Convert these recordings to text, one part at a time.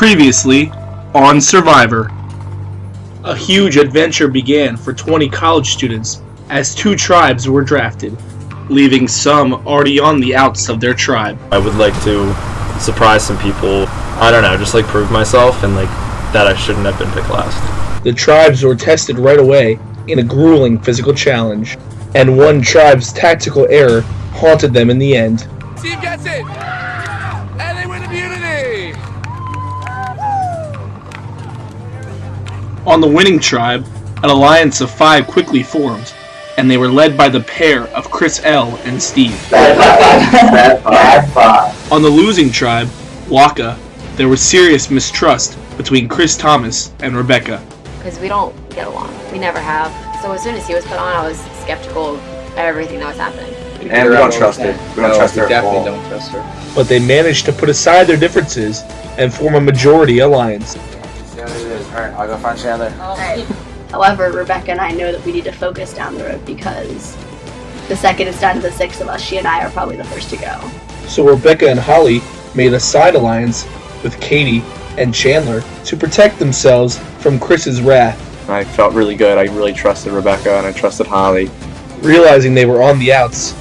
Previously on Survivor. A huge adventure began for 20 college students as 2 tribes were drafted, leaving some already on the outs of their tribe. I would like to surprise some people. I don't know, just like prove myself and like that I shouldn't have been picked last. The tribes were tested right away in a grueling physical challenge, and one tribe's tactical error haunted them in the end. Team gets it! And they win immunity! On the winning tribe, an alliance of 5 quickly formed, and they were led by the pair of Chris L. and Steve. On the losing tribe, Waka, there was serious mistrust between Chris Thomas and Rebecca. Because we don't get along. We never have. So as soon as he was put on, I was skeptical of everything that was happening. And we don't trust her. We don't trust her at all. Definitely don't trust her. But they managed to put aside their differences and form a majority alliance. Alright, I'll go find Chandler. Right. However, Rebecca and I know that we need to focus down the road because the second it's down to the 6 of us, she and I are probably the first to go. So Rebecca and Holly made a side alliance with Katie and Chandler to protect themselves from Chris's wrath. I felt really good. I really trusted Rebecca and I trusted Holly. Realizing they were on the outs,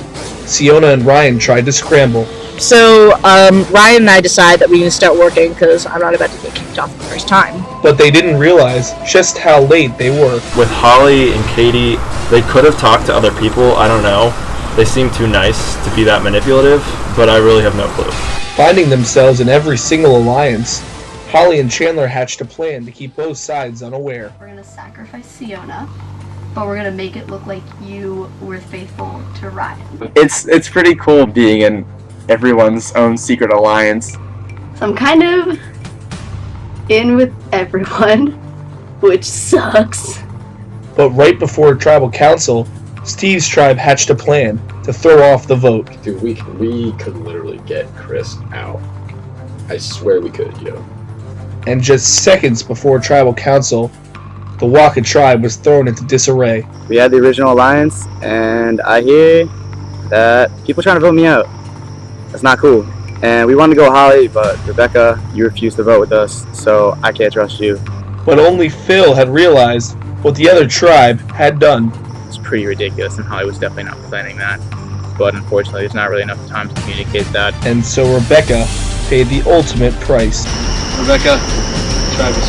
Siona and Ryan tried to scramble. So Ryan and I decided that we need to start working because I'm not about to get kicked off the first time. But they didn't realize just how late they were. With Holly and Katie, they could have talked to other people, I don't know. They seem too nice to be that manipulative, but I really have no clue. Finding themselves in every single alliance, Holly and Chandler hatched a plan to keep both sides unaware. We're going to sacrifice Siona, but we're going to make it look like you were faithful to Ryan. It's pretty cool being in everyone's own secret alliance. So I'm kind of in with everyone, which sucks. But right before tribal council, Steve's tribe hatched a plan to throw off the vote. Dude, we could literally get Chris out. I swear we could, yo. And just seconds before tribal council, the Waka tribe was thrown into disarray. We had the original alliance, and I hear that people trying to vote me out. That's not cool. And we wanted to go Holly, but Rebecca, you refused to vote with us, so I can't trust you. But only Phil had realized what the other tribe had done. It's pretty ridiculous, and Holly was definitely not planning that. But unfortunately, there's not really enough time to communicate that. And so Rebecca paid the ultimate price. Rebecca, tribe is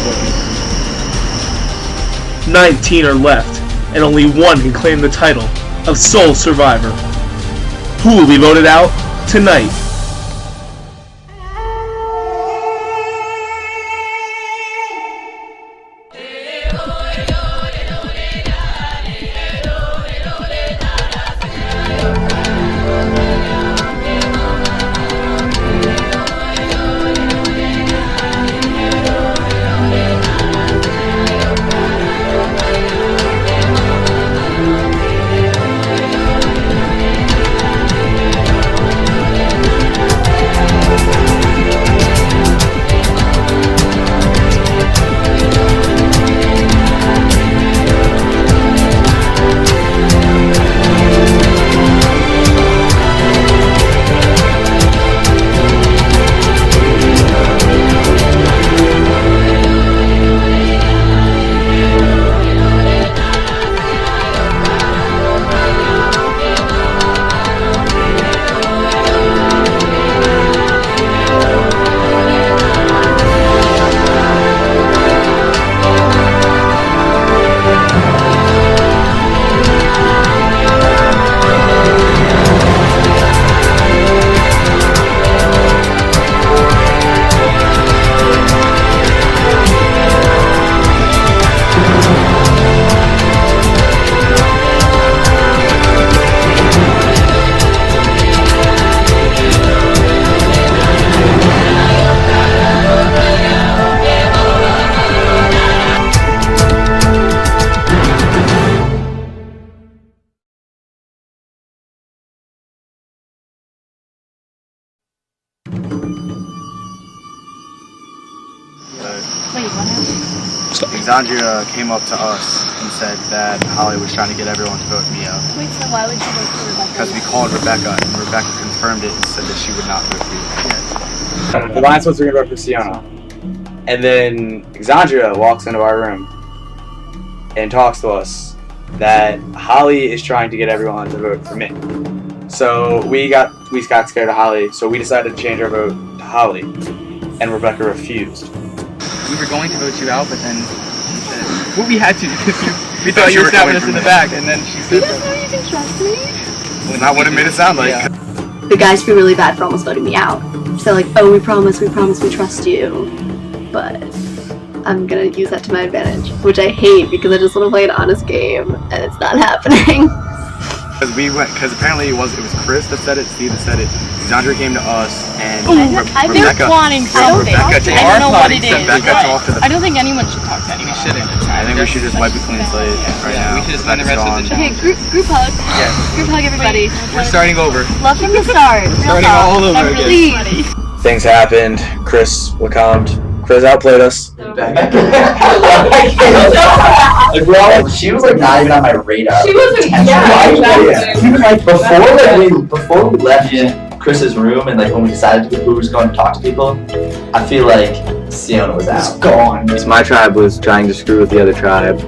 working. 19 are left, and only one can claim the title of sole survivor. Who will be voted out tonight? Alexandria came up to us and said that Holly was trying to get everyone to vote me out. Wait, so why would you vote for Rebecca? Because we called Rebecca, and Rebecca confirmed it and said that she would not vote for you. The alliance was going to vote for Siona. And then Xandria walks into our room and talks to us that Holly is trying to get everyone to vote for me. So we got scared of Holly, so we decided to change our vote to Holly, and Rebecca refused. We were going to vote you out, but then she said, well, we had to because we thought you were stabbing us in the back, and then she said, You guys know you can trust me? well, not what it made it sound like. Yeah. The guys feel really bad for almost voting me out. So like, oh, we promise, we trust you. But I'm gonna use that to my advantage, which I hate because I just want to play an honest game, and it's not happening. Because apparently it was Chris that said it, Steve that said it. Xandria came to us, and They're planning something. Rebecca I don't know what it is. Rebecca talked to the. I don't think anyone should talk to anyone. We shouldn't. I think we should just wipe a clean slate right now. We should just spend the rest of the Okay, group hug. Yes. Group hug, everybody. We're starting over. Love from the start. Starting all over again. Please. Things happened. Chris succumbed. Chris outplayed us. She was like not even on my radar. She wasn't. Even like before we left Chris's room and like when we decided who was going to talk to people, I feel like Siona was out. It's gone. Because my tribe was trying to screw with the other tribe.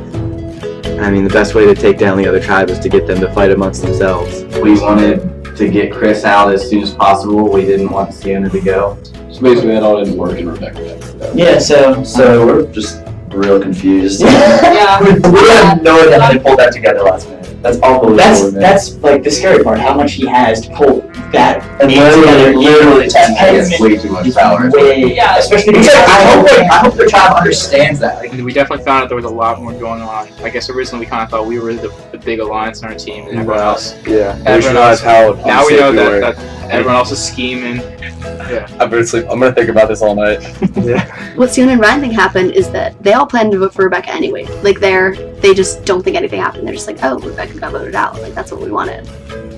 I mean, the best way to take down the other tribe is to get them to fight amongst themselves. We wanted to get Chris out as soon as possible. We didn't want Siona to go. So basically that all didn't work and Rebecca got Yeah, so we're just real confused. Yeah. we have no idea how they pulled that together last minute. That's unbelievable. That's like the scary part, how much he has to pull that literally 10 minutes. way too much power. Yeah. Especially because I hope the tribe understands that. Like, We definitely found out there was a lot more going on. I guess originally we kind of thought we were the big alliance on our team, and everyone else. Yeah. Everyone else. How Now we know that everyone else is scheming. Yeah. I'm gonna think about this all night. What Siona and Ryan think happened is that they all planned to vote for Rebecca anyway. Like they just don't think anything happened. They're just like, oh, Rebecca got voted out. Like that's what we wanted.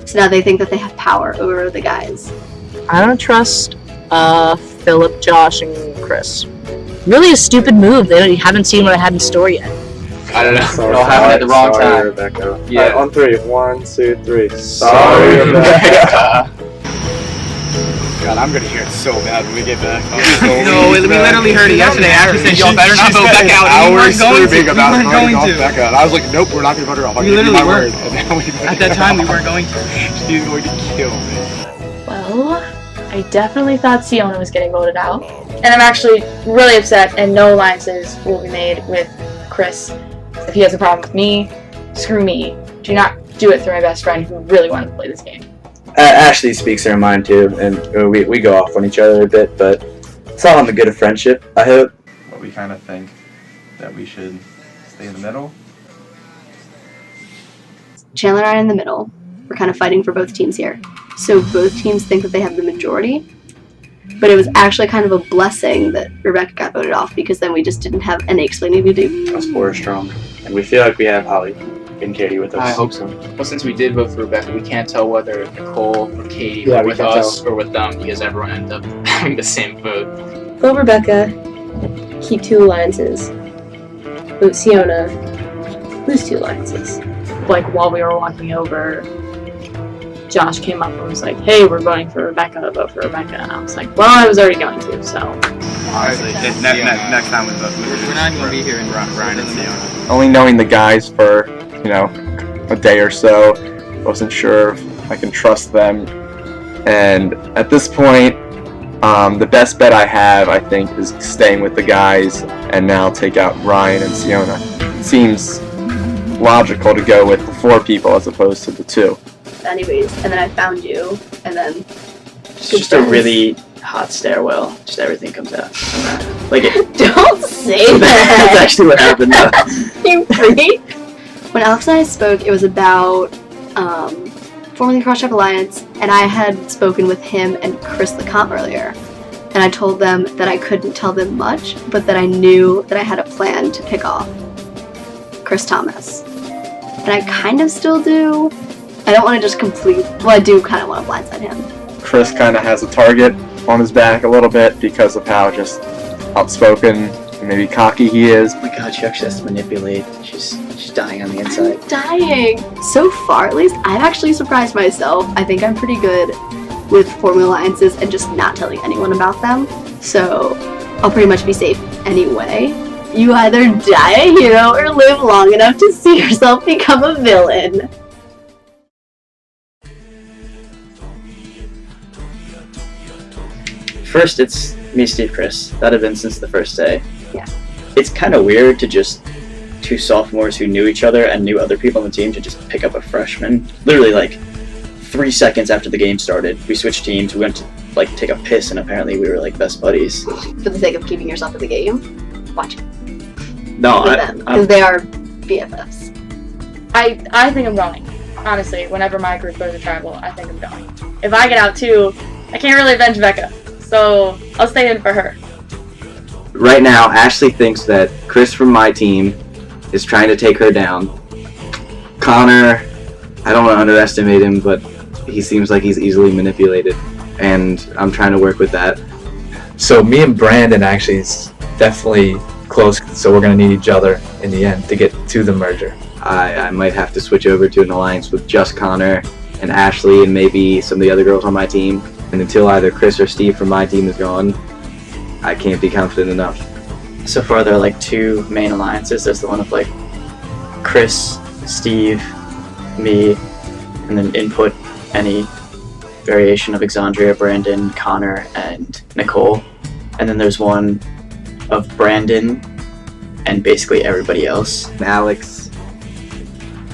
So now they think that they have power over the guys. I don't trust Philip, Josh, and Chris. Really a stupid move. They haven't seen what I had in store yet. I don't know. It all happened at the wrong time. Rebecca. Yeah. On 3. 1, 2, 3. Sorry, Rebecca. God, I'm gonna hear it so bad when we get back. No, we literally heard it yesterday. I actually said, y'all better not vote Becca out. I We was weren't going to. screaming about We weren't voting going off to. Becca, and I was like, nope, we're not gonna vote her off. We literally weren't. At that time, we weren't going to. She's going to kill me. Well, I definitely thought Siona was getting voted out. And I'm actually really upset, and no alliances will be made with Chris. If he has a problem with me, screw me. Do not do it through my best friend who really wanted to play this game. Ashley speaks her mind too, and we go off on each other a bit, but it's all on the good of friendship, I hope. What we kind of think that we should stay in the middle. Chandler and I are in the middle. We're kind of fighting for both teams here. So both teams think that they have the majority. But it was actually kind of a blessing that Rebecca got voted off because then we just didn't have any explaining to do. Us four are strong, and we feel like we have Holly and Katie with us. I hope so. Well, since we did vote for Rebecca, we can't tell whether Nicole or Katie Yeah, were we with can't us or with them because everyone ended up having the same vote. Vote Rebecca, keep 2 alliances. Vote Siona, lose 2 alliances. Like, while we were walking over, Josh came up and was like, hey, we're voting for Rebecca, vote for Rebecca. And I was like, well, I was already going to, so. Honestly, next time we vote, we're not even gonna be here in Ryan and Siona. only knowing the guys for, a day or so, wasn't sure if I can trust them. And at this point, the best bet I have, I think, is staying with the guys and now take out Ryan and Siona. It seems logical to go with the 4 people as opposed to the 2. Anyways, and then I found you, and then It's just a really hot stairwell. Just everything comes out. Like it. don't say That's that. actually what happened. You freak. When Alex and I spoke, it was about forming the Cross Tribe Alliance, and I had spoken with him and Chris LeComte earlier. And I told them that I couldn't tell them much, but that I knew that I had a plan to pick off Chris Thomas. And I kind of still do. I don't want to just I do kind of want to blindside him. Chris kind of has a target on his back a little bit because of how just outspoken and maybe cocky he is. Oh my god, she actually has to manipulate. She's dying on the inside. I'm dying. So far, at least, I've actually surprised myself. I think I'm pretty good with forming alliances and just not telling anyone about them. So I'll pretty much be safe anyway. You either die a hero or live long enough to see yourself become a villain. First, it's me, Steve, Chris. That had been since the first day. Yeah. It's kind of weird to just two sophomores who knew each other and knew other people on the team to just pick up a freshman. Literally, like, 3 seconds after the game started, we switched teams. We went to, like, take a piss, and apparently we were, like, best buddies. For the sake of keeping yourself in the game, watch it. No, With them, because they are BFFs. I think I'm going. Honestly, whenever my group goes to tribal, I think I'm going. If I get out too, I can't really avenge Becca, so I'll stay in for her. Right now, Ashley thinks that Chris from my team is trying to take her down. Connor, I don't want to underestimate him, but he seems like he's easily manipulated, and I'm trying to work with that. So me and Brandon actually is definitely close, so we're going to need each other in the end to get to the merger. I might have to switch over to an alliance with just Connor and Ashley and maybe some of the other girls on my team. And until either Chris or Steve from my team is gone, I can't be confident enough. So far, there are like 2 main alliances. There's the one of like Chris, Steve, me, and then input any variation of Exandria, Brandon, Connor, and Nicole. And then there's one of Brandon and basically everybody else. Alex,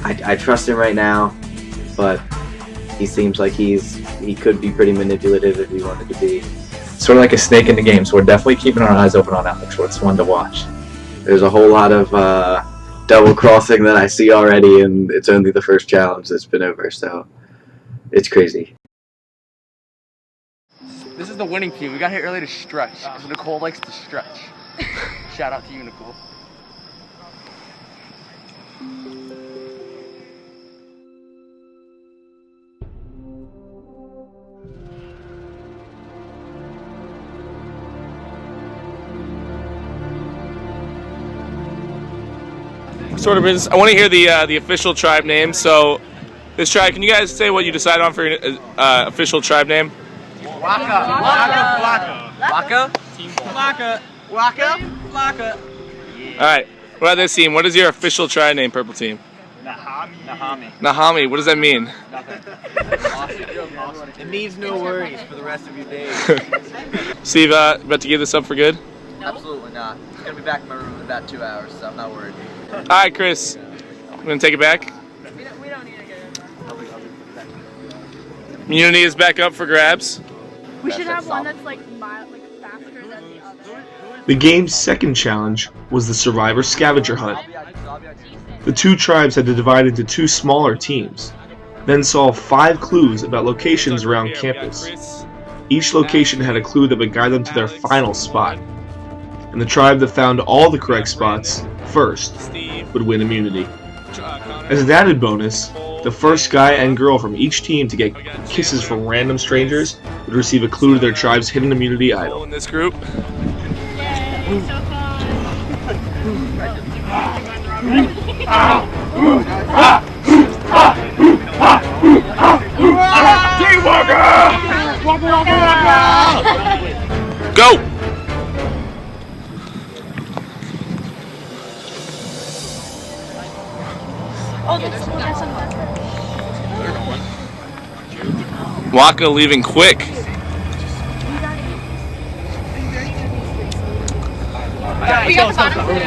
I trust him right now, but he seems like he could be pretty manipulative if he wanted to be. Sort of like a snake in the game, so we're definitely keeping our eyes open on Alex. It's one to watch. There's a whole lot of double crossing that I see already, and it's only the first challenge that's been over, so it's crazy. This is the winning team. We got here early to stretch, because Nicole likes to stretch. Shout out to you, Nicole. Sort of business. I want to hear the official tribe name. So, this tribe, can you guys say what you decided on for your official tribe name? Waka. All right. What about this team? What is your official tribe name, Purple Team? Nahami. What does that mean? It means no worries for the rest of your days. Steve, about to give this up for good? Absolutely not. I'm going to be back in my room in about 2 hours, so I'm not worried. All right, Chris. I'm going to take it back. We don't need to get it. Immunity is back up for grabs. We should have one that's like faster than the other. The game's second challenge was the Survivor Scavenger Hunt. The 2 tribes had to divide into 2 smaller teams, then solve 5 clues about locations around campus. Each location had a clue that would guide them to their final spot, and the tribe that found all the correct spots first would win immunity. As an added bonus, the first guy and girl from each team to get kisses from random strangers would receive a clue to their tribe's hidden immunity idol. In this group. Yay, so Go! Waka leaving quick.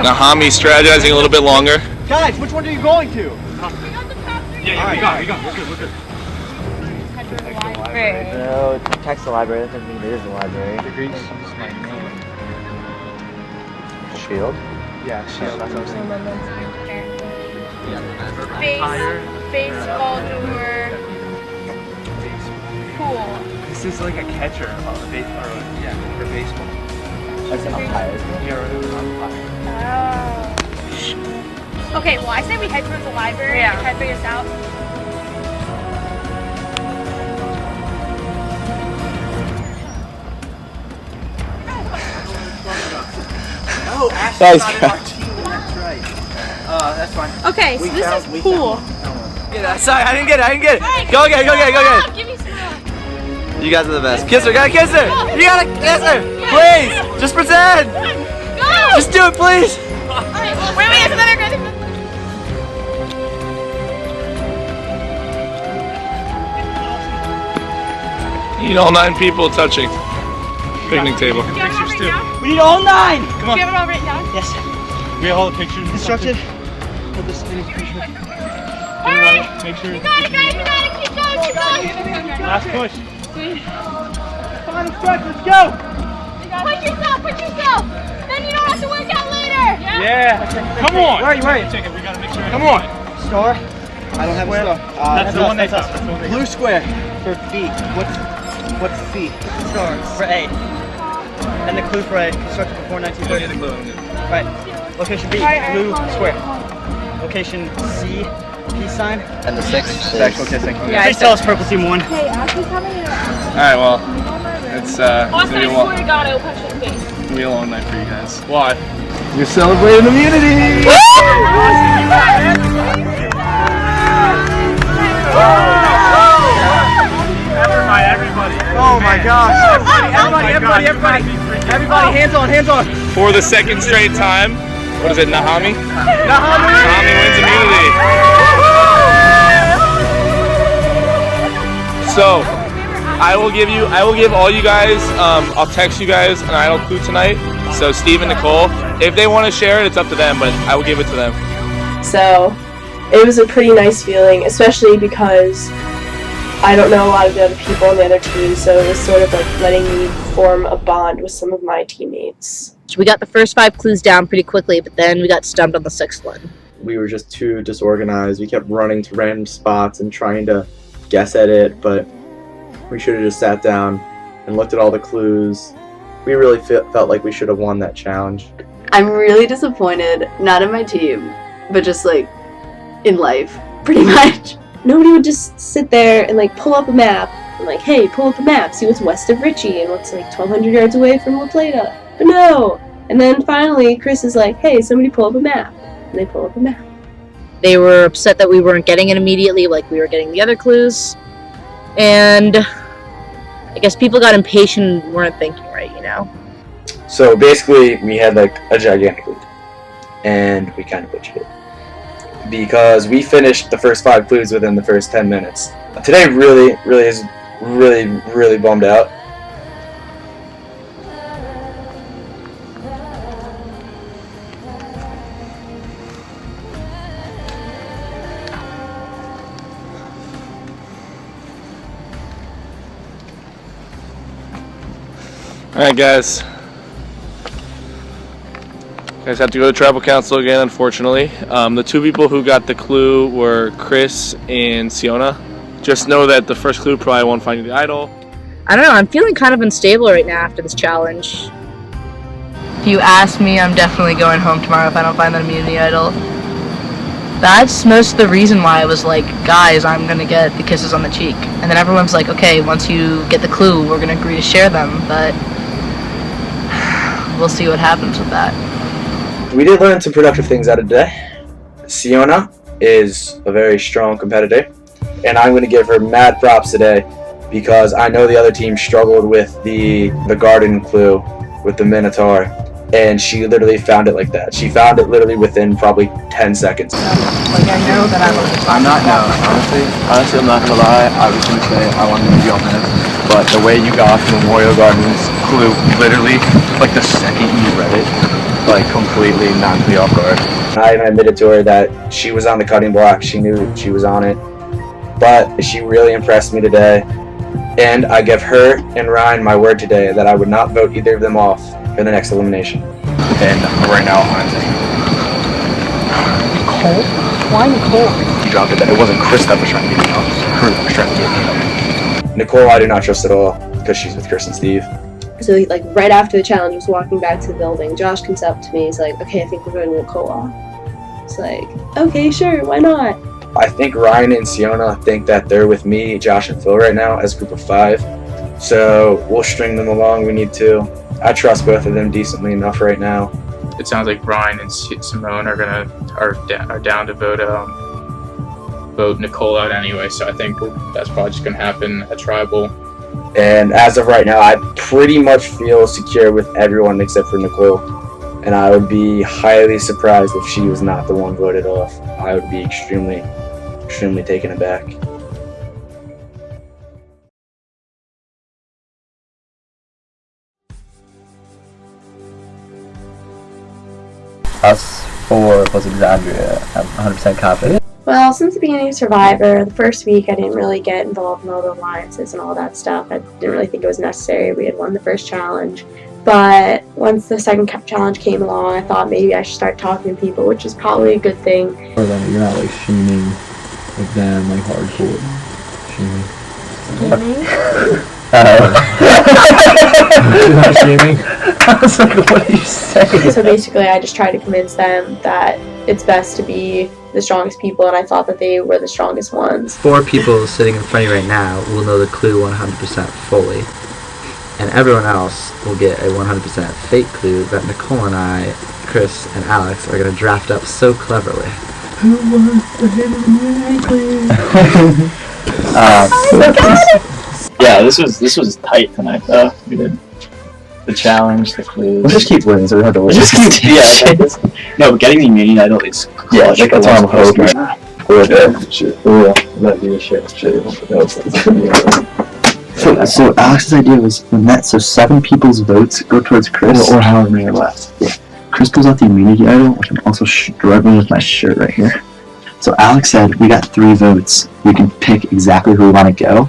Nahami strategizing a little bit longer. Guys, which one are you going to? Yeah, we got. We're good. No, text the library. That doesn't mean it is the library. Shield? Yeah, shield. That's what I was saying. Baseball door. Pool. This is like a catcher of baseball. For baseball. That's an umpire. Oh. Okay, well I say we head towards the library and try to figure this out. Oh, Ashley not in our team. That's right. That's fine. Okay, so this is pool. Sorry, I didn't get it. Go get it. Give me some. You guys are the best. Kiss her, gotta kiss her. You gotta kiss her. Please. Just pretend! Go! Just do it, please! Alright, wait, it's another good. Need all 9 people touching. Picnic table. Pictures too. We need all 9! Come Do on. you have it all written down? Yes. We have all the pictures. Instructed. Hold this in picture. Alright! Make sure. You got it, guys! You got it! Keep going! Keep going! Last push. Final stretch, let's go! Push yourself! Push yourself! Then you don't have to work out later! Yeah. Come on. Where are you? We gotta make sure. Come on. Star? I don't have a star. That's the one that's us. Blue square for B. What's C? Star for A. And the clue for A, constructed before 1930. Right. Location B, blue square. Location C, peace sign. And the 6 is Sexual kissing. Please tell us purple team won. Hey, Ashley's coming in. Alright, well, it's Austin, I gonna swear to God, I will punch you in the face. be a long night for you guys. Why? You're celebrating immunity! Everybody. Oh my gosh. Everybody, hands on. For the second straight time, what is it, Nahami? Nahami! Nahami wins immunity. So, I will give all you guys, I'll text you guys an idol clue tonight. So Steve and Nicole, if they want to share it, it's up to them, but I will give it to them. So it was a pretty nice feeling, especially because I don't know a lot of the other people on the other team, so it was sort of like letting me form a bond with some of my teammates. So we got the first 5 clues down pretty quickly, but then we got stumped on the 6th one. We were just too disorganized. We kept running to random spots and trying to guess at it, but we should have just sat down and looked at all the clues. We really felt like we should have won that challenge. I'm really disappointed, not in my team, but just like in life, pretty much. Nobody would just sit there and like pull up a map and like, hey, pull up a map, see what's west of Ritchie and what's like 1,200 yards away from La Plata. But no! And then finally, Chris is like, hey, somebody pull up a map. And they pull up a map. They were upset that we weren't getting it immediately like we were getting the other clues. And I guess people got impatient and weren't thinking right, you know? So basically, we had like a gigantic lead, and we kind of butchered it because we finished the first 5 clues within the first 10 minutes. Today really bummed out. Alright guys. You guys have to go to tribal council again, unfortunately. The 2 people who got the clue were Chris and Siona. Just know that the first clue probably won't find you the idol. I don't know, I'm feeling kind of unstable right now after this challenge. If you ask me, I'm definitely going home tomorrow if I don't find that immunity idol. That's most of the reason why I was like, guys, I'm gonna get the kisses on the cheek. And then everyone's like, okay, once you get the clue, we're gonna agree to share them, but we'll see what happens with that. We did learn some productive things out of today. Siona is a very strong competitor, and I'm going to give her mad props today because I know the other team struggled with the garden clue with the Minotaur, and she literally found it like that. She found it literally within probably 10 seconds. Like, I know that I'm not, no, honestly, I'm not gonna lie, I was gonna say I wanted to be on this, but the way you got the Memorial Gardens clue, literally, like the second you read it, like completely knocked me off guard. I admitted to her that she was on the cutting block, she knew she was on it, but she really impressed me today, and I give her and Ryan my word today that I would not vote either of them off for the next elimination. And right now, I'm Nicole? Why Nicole? you dropped it, that it wasn't Chris that was trying to get me off, it was her that was trying to get me off. Nicole I do not trust at all because she's with Chris and Steve. So like right after the challenge, I was walking back to the building. Josh comes up to me. He's like, "Okay, I think we're going to Nicole off." It's like, "Okay, sure, why not?" I think Ryan and Siona think that they're with me, Josh, and Phil right now as a group of 5. So we'll string them along. We need to. I trust both of them decently enough right now. It sounds like Brian and Simone are down to vote Nicole out anyway. So I think that's probably just gonna happen at tribal. And as of right now, I pretty much feel secure with everyone except for Nicole. And I would be highly surprised if she was not the one voted off. I would be extremely taken aback. Us 4 plus Exandria. I'm 100% confident. Well, since the beginning of Survivor, the first week I didn't really get involved in all the alliances and all that stuff. I didn't really think it was necessary. We had won the first challenge. But once the second challenge came along, I thought maybe I should start talking to people, which is probably a good thing. Or then you're not like sheaming like them, like hardcore sheaming. You're not sheaming? I was like, what are you saying? So basically I just tried to convince them that it's best to be the strongest people, and I thought that they were the strongest ones. 4 people sitting in front of you right now will know the clue 100% fully. And everyone else will get a 100% fake clue that Nicole and I, Chris and Alex are going to draft up so cleverly. Who wants the hidden clue? Yeah, this was tight tonight though. We did the challenge, the clues. We'll just keep winning so we don't have to win. Just keep, no, but getting the immunity idol is clutch. Yeah, that's what I'm hoping. So Alex's idea was when that 7 people's votes go towards Chris, or however many are left. Yeah. Chris pulls out the immunity idol, which I'm also struggling with my shirt right here. So Alex said, we got 3 votes. We can pick exactly who we want to go.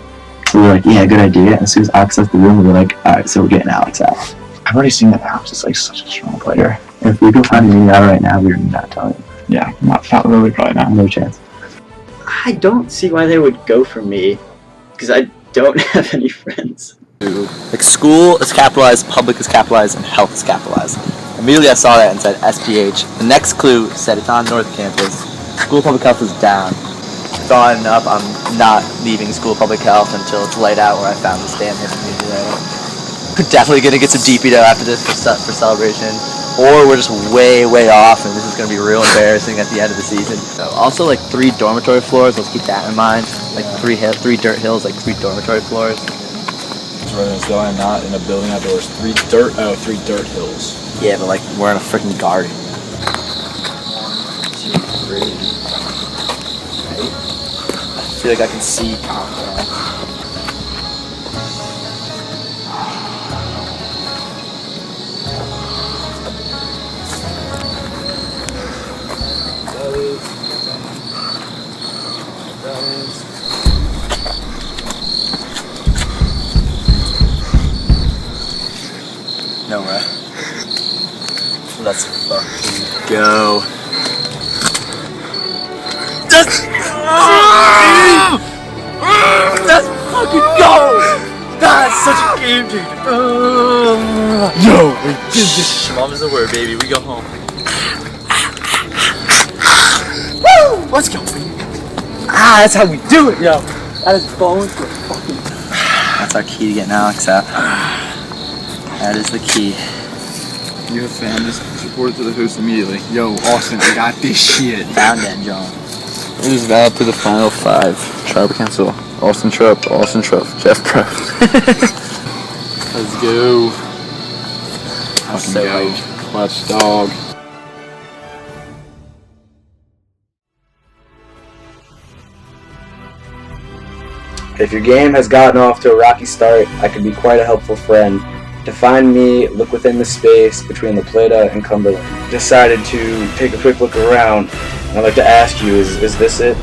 So we're like, yeah, good idea. And as soon as Alex left the room, we were like, alright, so we're getting Alex out. I've already seen that Alex is like such a strong player. If we go find immunity idol right now, we're not telling him. Yeah, not really, probably not. No chance. I don't see why they would go for me, because I don't have any friends. Like, school is capitalized, public is capitalized, and health is capitalized. Immediately I saw that and said SPH. The next clue said it's on North Campus. School public health is down. Thawing up, I'm not leaving school public health until it's light out where I found this damn community right. We're definitely gonna get some DP though after this for celebration. Or we're just way off and this is gonna be real embarrassing at the end of the season. So also like 3 dormitory floors, let's keep that in mind. Like 3 dirt hills, like 3 dormitory floors. Residents though, I'm not in a building outdoors. 3 dirt hills. Yeah, but like we're in a freaking garden. 1, 2, 3. I feel like I can see Tom. No way. Let's fucking go. Let's fucking go! That's such a game changer. Yo, we did this. Mom is the word, baby. We go home. Woo! Let's go, baby. That's how we do it, yo. That is bones for fucking. That's our key to getting Alex out. That is the key. You have family. Report it to the host immediately. Yo, Austin, I got this shit. Found that, John. It is now to the final 5. Tribal Council. Austin Trupp, Jeff Pro. Let's go. Fucking go. hyped. Clutch dog. If your game has gotten off to a rocky start, I could be quite a helpful friend. To find me, look within the space between La Plata and Cumberland. Decided to take a quick look around. I'd like to ask you, is this it?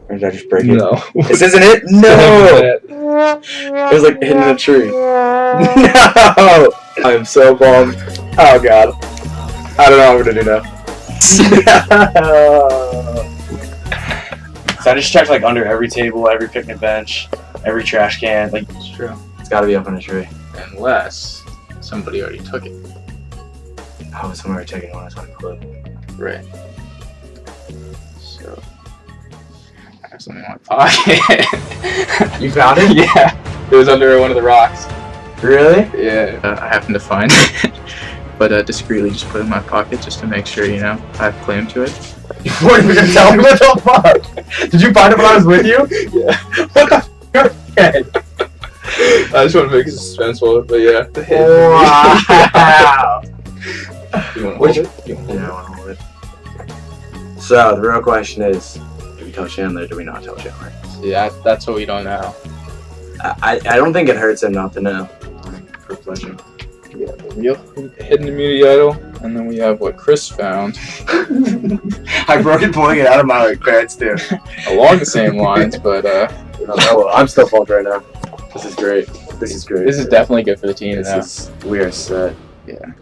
Or did I just break it? No. This isn't it? No! It was like hidden in a tree. No! I am so bummed. Oh god. I don't know what I'm gonna do now. So I just checked like under every table, every picnic bench, every trash can. Like, It's true. It's gotta be up in a tree. Unless somebody already took it. Oh, someone already took it when I saw the clue. Right. So I have something in my pocket. You found it? Yeah. It was under one of the rocks. Really? Yeah. I happened to find it. But discreetly just put it in my pocket just to make sure, I have claim to it. What are you gonna tell me? What the fuck? Did you find it when I was with you? Yeah. What the fuck? Okay. I just want to make it suspenseful, but yeah. Wow. You want to hold it? Yeah, I want to hold it. So the real question is, do we tell Chandler or do we not tell Chandler? Yeah, that's what we don't know. I don't think it hurts him not to know. For pleasure. Yeah, the real hidden immunity idol, and then we have what Chris found. I broke it pulling it out of my pants too. Along the same lines, but I'm still pumped right now. This is great. This is great. this is definitely good for the team now. We are set. Yeah.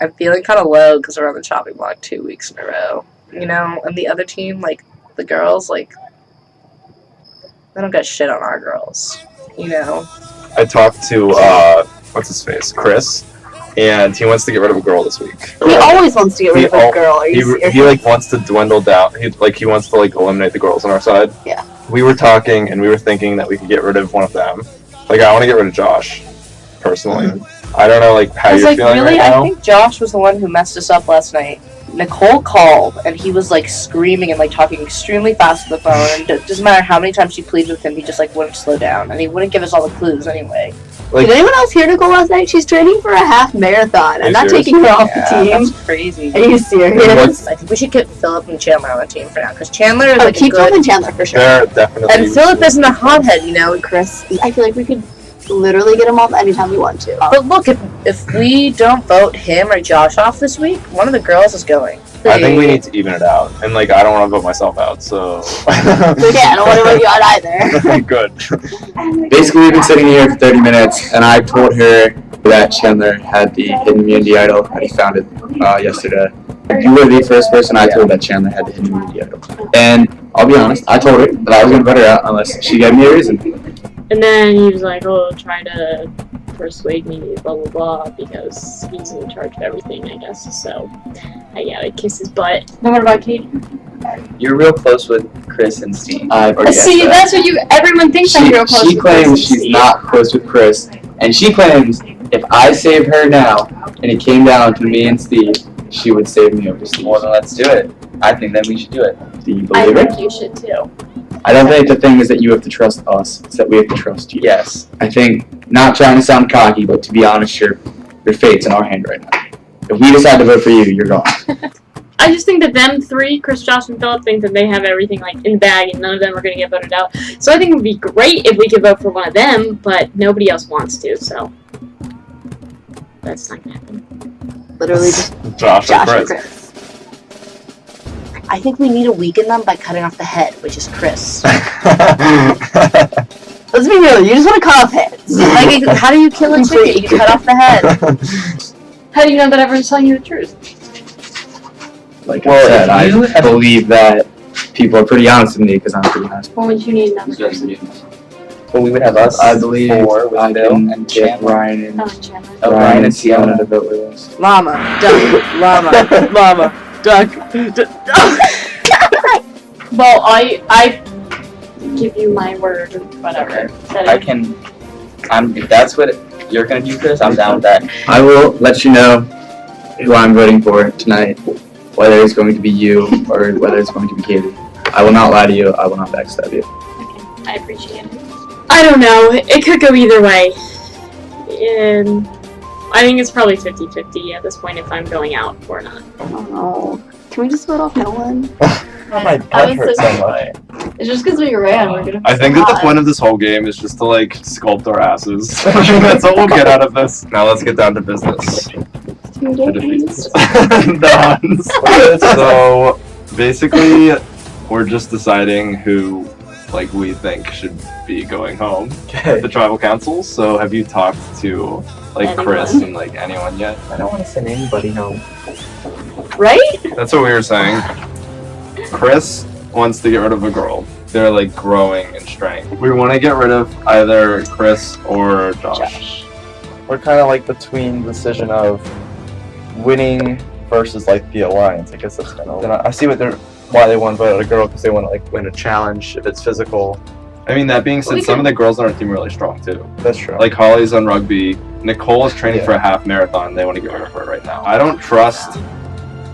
I'm feeling kind of low because we're on the chopping block 2 weeks in a row. You know, and the other team, like, the girls, like, they don't got shit on our girls. You know? I talked to what's his face, Chris, and he wants to get rid of a girl this week. He always wants to get rid of a girl. Are you serious? He like wants to dwindle down. He wants to like eliminate the girls on our side. Yeah. We were talking and we were thinking that we could get rid of one of them. Like I want to get rid of Josh, personally. I don't know like how you're like, feeling really? right now. I think Josh was the one who messed us up last night. Nicole called, and he was, like, screaming and, like, talking extremely fast on the phone, and it doesn't matter how many times she pleads with him, he just, like, wouldn't slow down, and he wouldn't give us all the clues anyway. Did anyone else hear Nicole last night? She's training for a half marathon. I'm not taking her off the team. That's crazy. Are you serious? I think we should get Philip and Chandler on the team for now, because Chandler is, like, keep a good... Philip and Chandler for sure. They're definitely. And Philip isn't a hothead, you know, Chris. I feel like we could literally get him off anytime we want to. But look, if we don't vote him or Josh off this week, one of the girls is going. I think we need to even it out, and like I don't want to vote myself out, so. Yeah, I don't want to vote you out either. Good. Basically, we've been sitting here for 30 minutes, and I told her that Chandler had the hidden immunity idol that he found it yesterday. You were the first person I told that Chandler had the hidden immunity idol. And I'll be honest, I told her that I was going to vote her out unless she gave me a reason. And then he was like, oh, try to persuade me, blah, blah, blah, because he's in charge of everything, I guess. So I gotta kiss his butt. Then what about Katie? You're real close with Chris and Steve. See, that's what everyone thinks I'm real close She with claims Chris she's and Steve. not close with Chris, and she claims if I save her now, and it came down to me and Steve, she would save me over Steve. Well, then let's do it. I think that we should do it. Do you I believe it? think you should too. I don't think the thing is that you have to trust us, it's that we have to trust you. Yes. I think, not trying to sound cocky, but to be honest, your fate's in our hand right now. If we decide to vote for you, you're gone. I just think that them three, Chris, Josh, and Philip, think that they have everything like in the bag, and none of them are going to get voted out. So I think it would be great if we could vote for one of them, but nobody else wants to. So that's not going to happen. Literally just Josh and and Chris. Chris. I think we need to weaken them by cutting off the head, which is Chris. Let's be real, you just want to cut off heads. Like, how do you kill a chicken? You cut off the head. How do you know that everyone's telling you the truth? Like I said, I believe that people are pretty honest with me because I'm pretty honest. What would you need another person? Well, we would have us. I believe four with I Bill can get Ryan and Oh, Chandler. Oh, Ryan and Sienna to vote with us. Llama, duck, llama, llama, duck. Well, I give you my word or whatever. If that's what you're gonna do, Chris, I'm down with that. I will let you know who I'm voting for tonight, whether it's going to be you or whether it's going to be Katie. I will not lie to you. I will not backstab you. I appreciate it. I don't know. It could go either way. And I think it's probably 50-50 at this point if I'm going out or not. Oh, can we just vote off no one? My butt hurts so much. It's just because we ran. We're gonna. I think that the point of this whole game is just to like sculpt our asses. That's what we'll get out of this. Now let's get down to business. The Huns. So basically, we're just deciding who like we think should be going home at the tribal councils. So have you talked to like Chris and like anyone yet? I don't want to send anybody home. Right? That's what we were saying. Chris wants to get rid of a girl. They're like growing in strength. We want to get rid of either Chris or Josh. We're kind of like between the decision of winning versus like the alliance. I guess that's kind of. I see why they want to vote out a girl, because they want to like win a challenge if it's physical. I mean, that being said, some of the girls on our team are really strong too. That's true. Like Holly's on rugby. Nicole is training for a half marathon. They want to get rid of her right now. I don't trust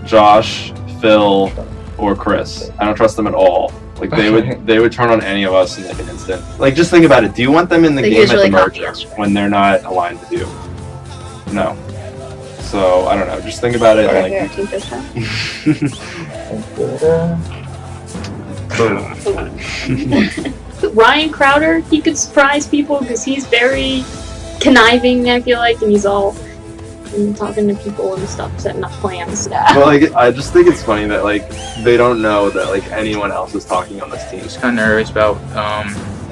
Josh, Phil, or Chris. I don't trust them at all. Like they would turn on any of us in like an instant. Like just think about it. Do you want them in the Like, he game was at really the cocky merger when they're not aligned with you? No. So I don't know. Just think about it. Right Like here, team first time. Ryan Crowder, he could surprise people because he's very conniving, I feel like, and he's all talking to people and stuff, setting up plans. Well, like I just think it's funny that like they don't know that like anyone else is talking on this team. Just kind of nervous about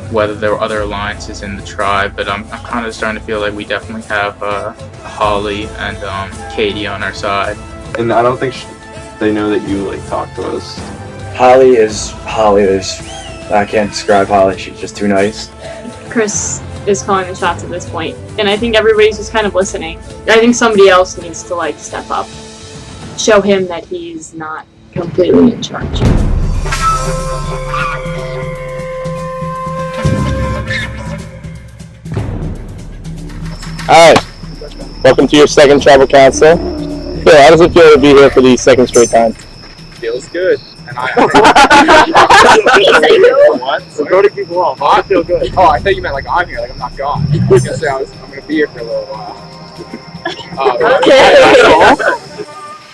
whether there were other alliances in the tribe, but I'm kind of starting to feel like we definitely have Holly and Katie on our side. And I don't think they know that you like talk to us. Holly is Holly. I can't describe Holly. She's just too nice. Chris is calling the shots at this point, and I think everybody's just kind of listening. I think somebody else needs to like step up, show him that he's not completely in charge. Alright, welcome to your second tribal council. Phil, how does it feel to be here for the second straight time? Feels good. And I What? We're voting people off. I feel good. Oh, I thought you meant like I'm here, like I'm not gone. I was gonna say I'm gonna be here for a little while.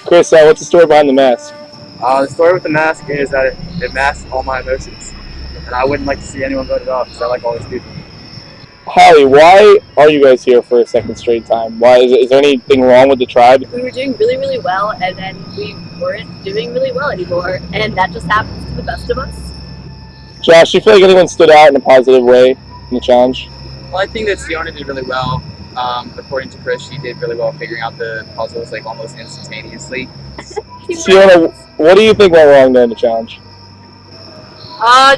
Chris, what's the story behind the mask? The story with the mask is that it masks all my emotions, and I wouldn't like to see anyone voted off because I like all these people. Holly, why are you guys here for a second straight time? Why is there anything wrong with the tribe? We were doing really, really well, and then we weren't doing really well anymore, and that just happens to the best of us. Josh, do you feel like anyone stood out in a positive way in the challenge? Well, I think that Siona did really well. According to Chris, she did really well figuring out the puzzles like almost instantaneously. Siona, what do you think went wrong there in the challenge?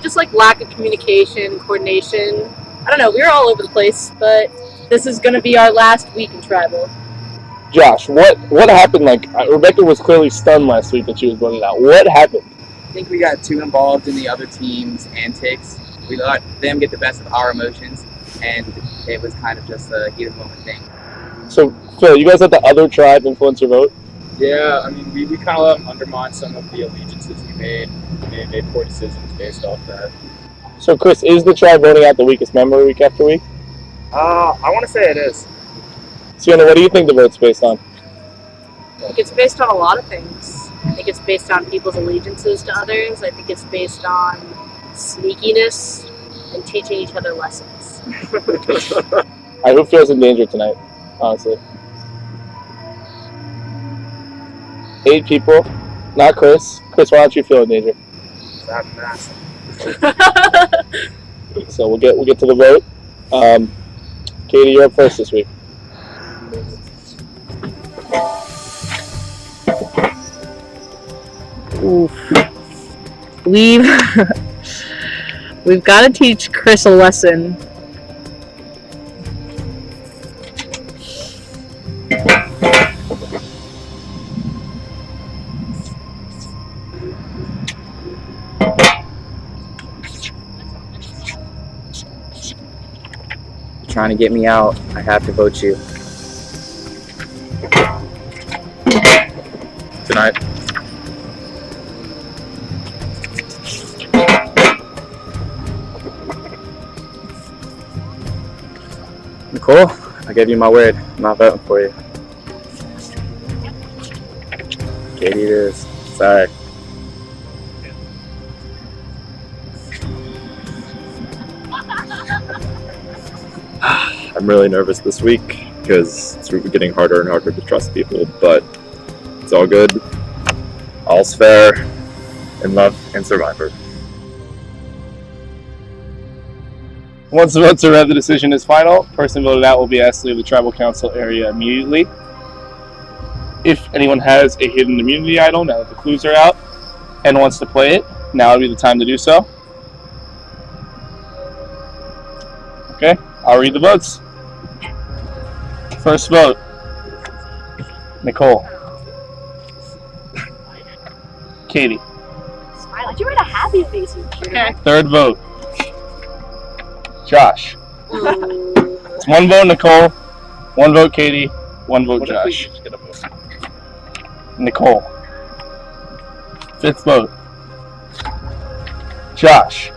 Just like lack of communication, coordination. I don't know, we were all over the place, but this is gonna be our last week in tribal. Josh, what happened? Like, Rebecca was clearly stunned last week that she was voted out. What happened? I think we got too involved in the other team's antics. We let them get the best of our emotions, and it was kind of just a heat of the moment thing. So, Phil, you guys let the other tribe influence your vote? Yeah, I mean, we kind of let them undermine some of the allegiances we made. They made poor decisions based off that. So, Chris, is the tribe voting out the weakest member week after week? I want to say it is. Siona, what do you think the vote's based on? I think it's based on a lot of things. I think it's based on people's allegiances to others. I think it's based on sneakiness and teaching each other lessons. Who feels in danger tonight, honestly? 8 people. Not Chris. Chris, why don't you feel in danger? That mask. So we'll get to the vote. Katie, you're up first this week. Oof. We've got to teach Chris a lesson. Trying to get me out, I have to vote you. Tonight. Nicole, I gave you my word. I'm not voting for you. Katie, it is. Sorry. I'm really nervous this week because it's getting harder and harder to trust people, but it's all good. All's fair in love and Survivor. Once the votes are read, the decision is final. Person voted out will be asked to leave the tribal council area immediately. If anyone has a hidden immunity idol now that the clues are out and wants to play it, now would be the time to do so. Okay, I'll read the votes. First vote, Nicole. Katie. Why'd you write a happy face? Okay. Third vote, Josh. It's 1 vote Nicole, 1 vote Katie, 1 vote Josh. Nicole. 5th vote, Josh.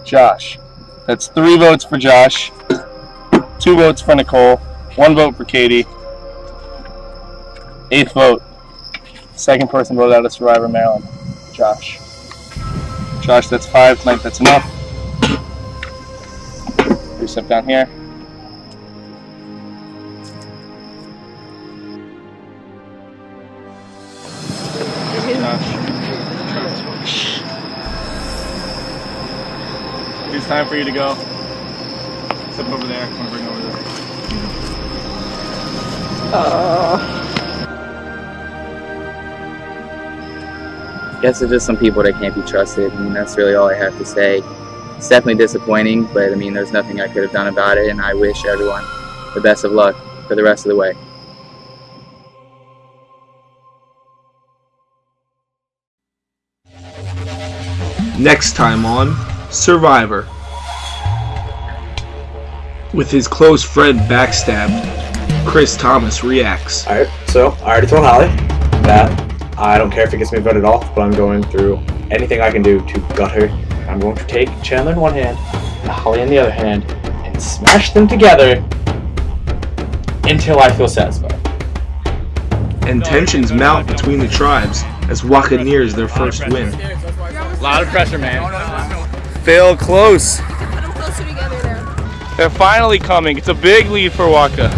Josh. That's 3 votes for Josh, 2 votes for Nicole, 1 vote for Katie. 8th vote. Second person voted out of Survivor Maryland. Josh. Josh, that's 5. Tonight, that's enough. You step down here. Josh. It's time for you to go. Step over there. I'm gonna bring over there. I guess it's just some people that can't be trusted, and that's really all I have to say. It's definitely disappointing, but I mean, there's nothing I could have done about it, and I wish everyone the best of luck for the rest of the way. Next time on Survivor. With his close friend backstabbed, Chris Thomas reacts. Alright, so I already told Holly that I don't care if it gets me voted off, but I'm going through anything I can do to gut her. I'm going to take Chandler in one hand and Holly in the other hand and smash them together until I feel satisfied. And tensions mount between the tribes as Waka nears their first win. A lot of pressure, man. Fail close. They're finally coming. It's a big lead for Waka.